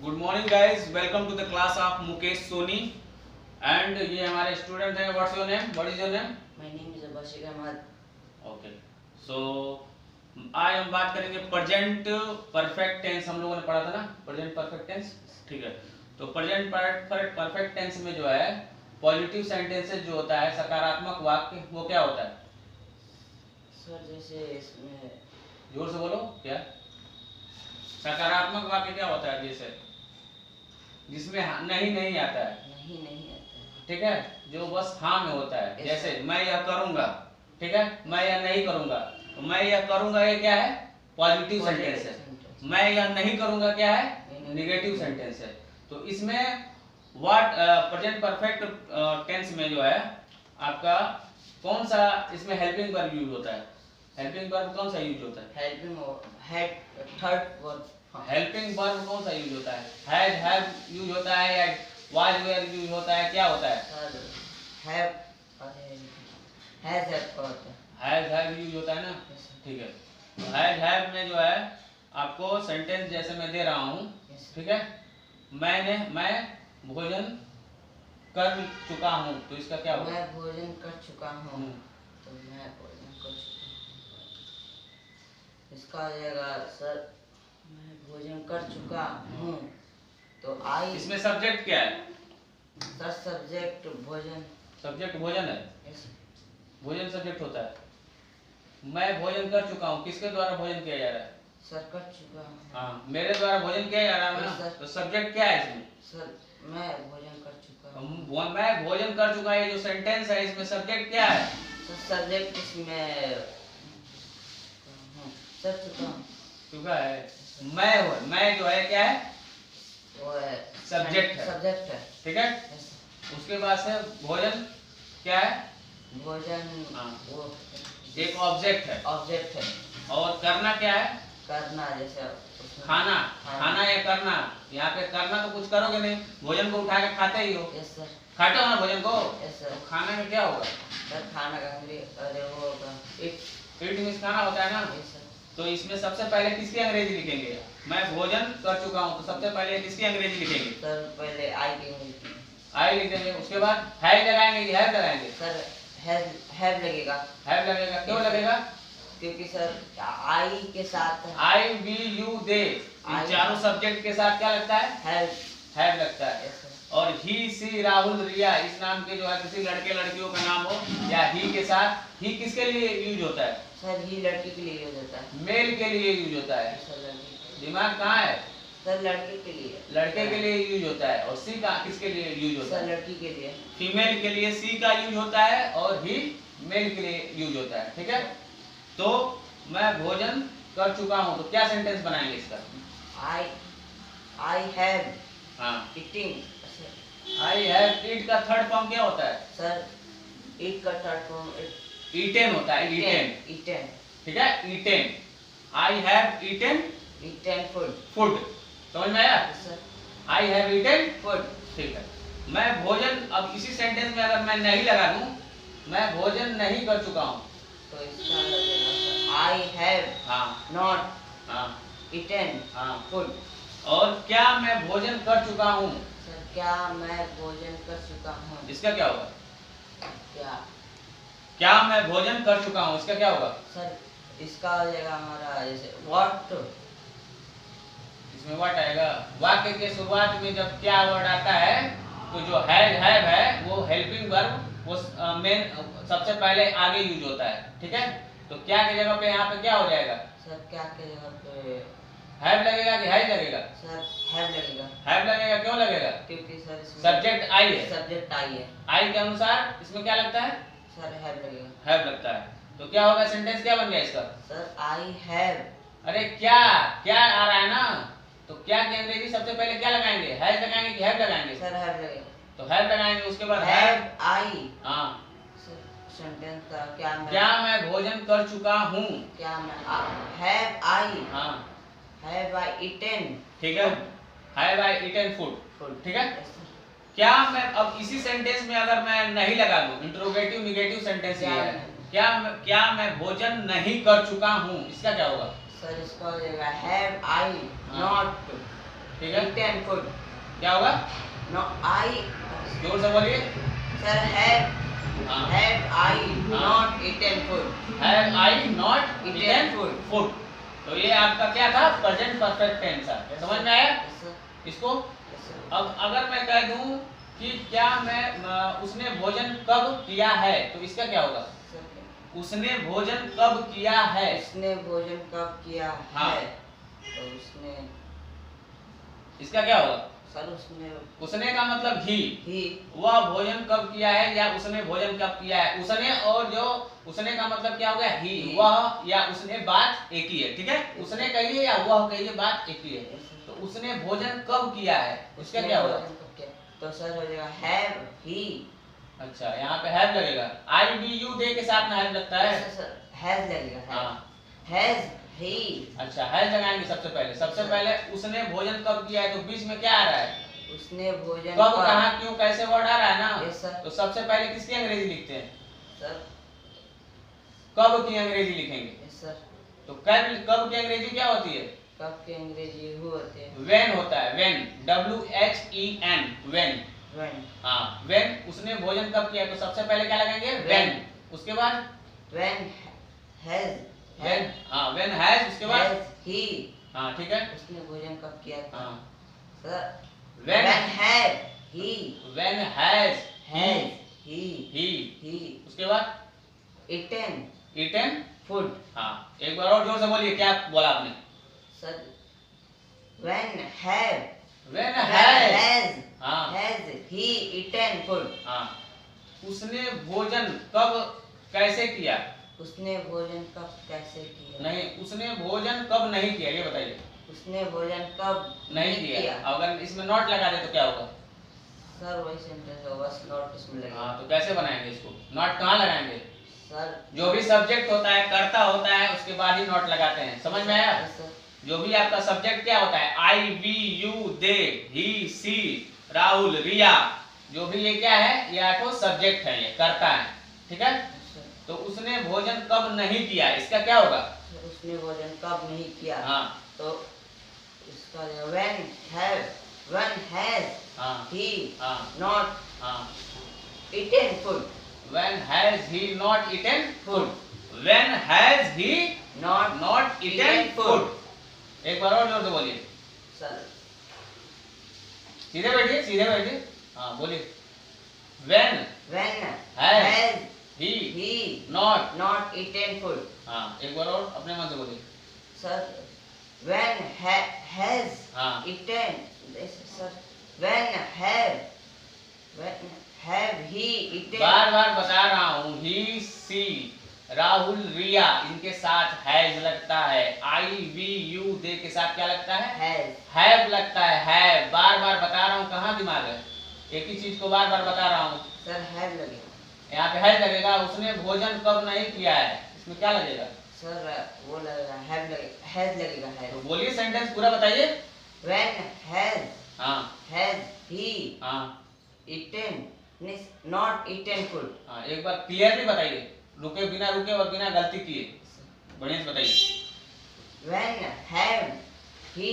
Good morning guys, welcome to the class of Mukesh Soni and ये हमारे student हैं. What's your name? What is your name? My name is Abashik Ahmed. Okay, so आज हम बात करेंगे present perfect tense. हम लोगों ने पढ़ा था ना प्रेजेंट परफेक्ट टेंस. ठीक है, तो प्रेजेंट परफेक्ट टेंस में जो है पॉजिटिव सेंटेंसेस जो होता है, सकारात्मक वाक्य, वो क्या होता है? सर जैसे इसमें जोर से बोलो. क्या सकारात्मक वाक्य क्या होता है? जैसे जिसमें नहीं आता है. नहीं आता है. ठीक है, जो बस हाँ में होता है. जैसे मैं यह करूंगा. ठीक है, मैं यह नहीं करूंगा. तो मैं यह करूंगा ये क्या है? पॉजिटिव सेंटेंस है. मैं यह नहीं करूंगा क्या है? निगेटिव सेंटेंस है. तो इसमें व्हाट प्रेजेंट परफेक्ट टेंस में जो है आपका कौन सा इसमें हेल्पिंग वर्ब यूज होता है? हेल्पिंग वर्ब कौन सा यूज होता है? हेल्पिंग वर्ब कौन सा यूज होता है? हैज हैव यूज होता है या वाज वेयर यूज होता है? क्या होता है? Sir have has have use होता है ना. ठीक है, तो हैज हैव में जो है आपको सेंटेंस जैसे मैं दे रहा हूँ. ठीक है, मैं भोजन कर चुका हूँ. तो इसका क्या होगा? मैं भोजन कर चुका हूँ. तो मैं भोजन कर चुका हूँ, इसका हो जाएगा सर मैं भोजन कर चुका हूँ. तो आई इसमें सब्जेक्ट क्या है? सर सब्जेक्ट भोजन. सब्जेक्ट भोजन है. Yes. भोजन सब्जेक्ट होता है. मैं भोजन कर चुका हूँ, किसके द्वारा भोजन किया जा रहा है? सर कर चुका हूँ. हाँ, मेरे द्वारा भोजन किया जा रहा है ना. तो सब्जेक्ट क्या है इसमें? सर मैं भोजन कर चुका हूँ. मैं भोजन कर चुका है, जो सेंटेंस है इसमें सब्जेक्ट क्या है? सर सब्जेक्ट इसमें सर चुका है. मैं जो है क्या है? वो है सब्जेक्ट है. ठीक है, उसके बाद से भोजन क्या है? भोजन वो एक ऑब्जेक्ट है. और करना क्या है? करना जैसे खाना या करना. यहाँ पे करना तो कुछ करोगे नहीं, भोजन को उठा के खाते ही हो. Yes sir. खाते हो ना भोजन को. Yes sir. तो खाने में क्या होगा? सर खाना का अरे वो होगा इट मींस खाना होता है ना. Yes sir. तो इसमें सबसे पहले किसकी अंग्रेजी लिखेंगे? मैं भोजन कर चुका हूँ, तो सबसे पहले किसकी अंग्रेजी लिखेंगे? सर पहले आई की अंग्रेजी. आई लिखेंगे. उसके बाद हैव लगाएंगे कि हैव लगाएंगे? सर हैव लगेगा. हैव लगेगा. क्यों लगेगा? क्योंकि सर आई के साथ आई वी यू दे, इन चारों सब्जेक्ट के साथ क्या लगता है? हैव लगता है. और ही सी राहुल रिया, इस नाम के जो है किसी लड़के लड़कियों का नाम हो या ही के साथ, ही किसके लिए यूज होता है? सर ही लड़की के लिए यूज होता है. मेल के लिए यूज होता है. दिमाग कहाँ है? सर लड़के के लिए. लड़के के लिए यूज होता है. और सी का किसके लिए यूज होता है? सर लड़की के लिए. फीमेल के लिए सी का यूज होता है और ही मेल के लिए यूज होता है. ठीक है, तो मैं भोजन कर चुका हूँ, तो क्या सेंटेंस बनाएंगे इसका? आई हैव हाँ, ईटिंग. आई हैव ईट का थर्ड फॉर्म क्या होता है? सर ईट का थर्ड फॉर्म ईटेन होता है. ईटेन. ठीक है, eaten. I have eaten food. समझ में आया? Sir I have eaten food. ठीक है, मैं भोजन, अब इसी सेंटेंस में अगर मैं नहीं लगा दूं, मैं भोजन नहीं कर चुका हूँ, तो इसका लगेगा I have not eaten food. और क्या मैं भोजन कर चुका हूँ? सर क्या मैं भोजन कर चुका हूँ. इसका क्या होगा? क्या मैं भोजन कर चुका हूँ, इसका क्या होगा? सर इसका हो जाएगा हमारा जैसे व्हाट. इसमें व्हाट आएगा. वाक्य के शुरुआत में जब क्या वर्ड आता है, तो जो हैव है वो हेल्पिंग वर्ब, वो मेन सबसे पहले आगे यूज होता है. ठीक है, तो क्या की जगह पे यहाँ पे क्या हो जाएगा? सर क्या की जगह पे हैव लगेगा कि हैज लगेगा? सर हैव लगेगा. हैव लगेगा. क्यों लगेगा? क्योंकि सर इसमें सब्जेक्ट आई है. सब्जेक्ट आई है. आई के अनुसार इसमें क्या लगता है? सर हैव लगेगा. हैव लगता है. तो क्या होगा? सेंटेंस क्या बन गया इसका? Sir I have. अरे क्या आ रहा है ना. तो क्या की अंग्रेजी सबसे पहले क्या लगाएंगे? हैज लगाएंगे कि हैव लगाएंगे? सर हैव लगेगा. तो हैव लगाएंगे. उसके बाद हैव आई. हाँ, सेंटेंस का क्या मैं भोजन कर चुका हूँ. क्या मैं हैव आई. हाँ, हैव आई ईटेन. ठीक है, हैव आई ईटेन फूड. ठीक है, क्या मैं, अब इसी सेंटेंस में अगर मैं नहीं लगा दूं, इंट्रोगेटिव निगेटिव सेंटेंस ये है. क्या मैं भोजन नहीं कर चुका हूँ, इसका क्या होगा? सर इसका हो जाएगा हैव आई नॉट. ठीक है, eaten food. क्या होगा? No, I. जोर से बोलिए। Sir, have हाँ, I not eaten food? have I not Eaten eaten food. food? तो ये आपका क्या था? प्रेजेंट परफेक्ट टेंस था। समझ में आया Yes, sir. इसको? Yes, sir. अब अगर मैं कह दूं कि क्या उसने भोजन कब किया है, तो इसका क्या होगा? Sir, उसने भोजन कब किया है। उसने भोजन कब किया हाँ। है? तो उसने, इसका क्या होगा? सर उसने का मतलब ही वह भोजन कब किया है या उसने भोजन कब किया है। उसने और जो उसने का मतलब क्या हो गया? ही। वह या उसने बात एक ही है, ठीक है। उसने कहिए या वह कहिए, बात एक ही है। तो उसने भोजन कब किया है, उसका क्या होगा? तो सर हो जाएगा हैव ही। अच्छा, यहाँ पे हैव लगेगा। आई डी यू दे के साथ में हैव लगता है। सर हैज लगेगा। हाँ, हैज ही। अच्छा, हैज लगाएंगे सबसे पहले। सबसे पहले उसने भोजन कब किया है, तो बीच में क्या आ रहा है? उसने भोजन कब, कहाँ, क्यों, कैसे वर्ड आ रहा है ना। Yes sir. तो सबसे पहले किसकी अंग्रेजी लिखते हैं? सर कब की अंग्रेजी लिखेंगे। Yes sir. तो कब की अंग्रेजी क्या होती है? कब के अंग्रेजी हु होते हैं? व्हेन होता है, व्हेन, WHEN, व्हेन। व्हेन। हाँ, व्हेन उसने भोजन कब किया, तो सबसे पहले क्या लगाएंगे? व्हेन। उसके बाद व्हेन हैज। व्हेन, हाँ, व्हेन हैज, उसके बाद हैज ही। हाँ, ठीक है। उसने भोजन कब किया था? हाँ, sir when have he. When has has he. He, he उसके बाद eaten ईटन फूड। हाँ, एक बार और जोर से बोलिए, क्या बोला आपने? Sir when have when has has, हाँ has he eaten food? हाँ, उसने भोजन कब कैसे किया? उसने भोजन कब कैसे किया? नहीं, उसने भोजन कब नहीं किया, ये बताइए। उसने भोजन कब नहीं किया। अगर इसमें नॉट लगा दे तो क्या होगा? सर वही सेंटेंस होगा, नॉट इसमें लगेगा। हाँ, तो कैसे बनाएंगे इसको? नॉट कहाँ लगाएंगे? सर जो भी सब्जेक्ट होता है, कर्ता होता है, उसके बाद ही नॉट लगाते हैं। समझ में आया? सर जो भी आपका सब्जेक्ट क्या होता है, आई, वी, यू, दे, ही, सी, राहुल, रिया, जो भी ये क्या है, ये आठों सब्जेक्ट है, ये कर्ता है, ठीक है। तो उसने भोजन कब नहीं किया, इसका क्या होगा? उसने भोजन कब नहीं किया? हाँ, तो इसका when has हाँ, he हाँ, not हाँ। eaten food? When has he not eaten food? When has he not eaten food? एक बार और जोर से बोलिए। सर सीधे बैठिए, सीधे बैठिए। हाँ, बोलिए। When has he he not eaten food? हाँ, एक बार और अपने मन से बोलिए। सर when has हाँ, eaten sir when have he eaten? बार बार बता रहा हूँ, ही, सी, राहुल, रिया, इनके साथ हैज लगता है। आई, वी, यू, दे के साथ क्या लगता है? हैव लगता है। हैव बार बार बता रहा हूँ, कहाँ दिमाग है? एक ही चीज को बार बार बता रहा हूँ। सर हैव लगेगा। यहाँ पे हैज लगेगा। उसने भोजन कब नहीं किया है, इसमें क्या लगेगा? सर वो लगेगा हैव लगेगा, हैज लगेगा। हैज। तो बोलिए, सेंटेंस पूरा बताइए। when हाँ, has he हाँ, eaten not eaten food? हाँ, एक बार क्लियरली बताइए, रुके और बिना गलती किए, बढ़िया से बताइए। when have he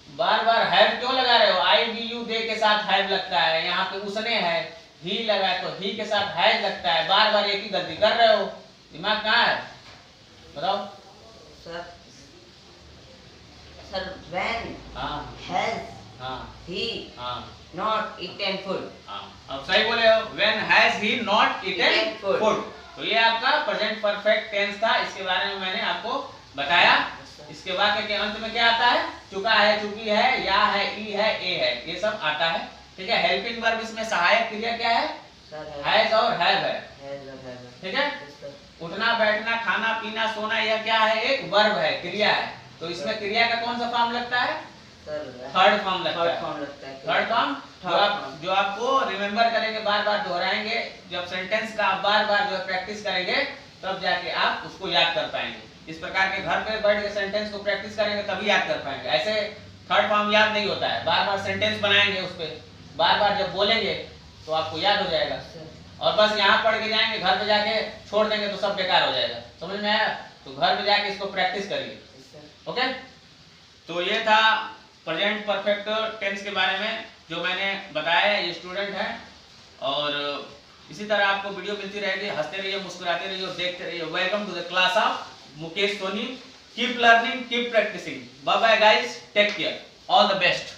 bar bar have क्यों लगा रहे हो? आई, वी, यू, दे के साथ हैव लगता है। यहाँ पे उसने है, ही लगा है, तो ही के साथ हैज लगता है। बार बार एक ही गलती कर रहे हो, दिमाग कहाँ है? बताओ। सर when हाँ, has हाँ, he हाँ, not eaten food? हाँ, अब सही बोले हो। When has he not eaten Eaten food. food? तो ये आपका प्रेजेंट परफेक्ट टेंस था। इसके बारे में मैंने आपको बताया। इसके वाक्य के अंत में क्या आता है? चुका है, चुकी है, या है, ई है, ए है, ये सब आता है, ठीक है। हेल्पिंग वर्ब इसमें सहायक क्रिया क्या है? हैज और हैव है, ठीक है। उठना, बैठना, खाना, पीना, सोना, यह क्या है? एक वर्ब है, क्रिया है। तो इसमें क्रिया का कौन सा फॉर्म लगता है? थर्ड फॉर्म लगता है। थर्ड फॉर्म जो आपको रिमेम्बर करेंगे, बार बार दोहराएंगे। जब सेंटेंस का आप बार बार जो है प्रैक्टिस करेंगे, तब जाके आप उसको याद कर पाएंगे। इस प्रकार के घर पे बैठ के सेंटेंस को प्रैक्टिस करेंगे तभी याद कर पाएंगे। ऐसे थर्ड फॉर्म याद नहीं होता है। बार बार सेंटेंस बनाएंगे, उस पर बार बार जब बोलेंगे तो आपको याद हो जाएगा। और बस यहाँ पढ़ के जाएंगे, घर पे जाके छोड़ देंगे तो सब बेकार हो जाएगा। समझ में आया? तो घर पे जाके इसको प्रैक्टिस करिए, ओके। तो ये था प्रेजेंट परफेक्ट टेंस के बारे में जो मैंने बताया है, ये स्टूडेंट है। और इसी तरह आपको वीडियो मिलती रहेगी, हंसते रहिए, मुस्कुराते रहिए, देखते रहिए। Welcome to the class of Mukesh Soni. Keep learning, keep practising. Bye bye guys, take care, all the best.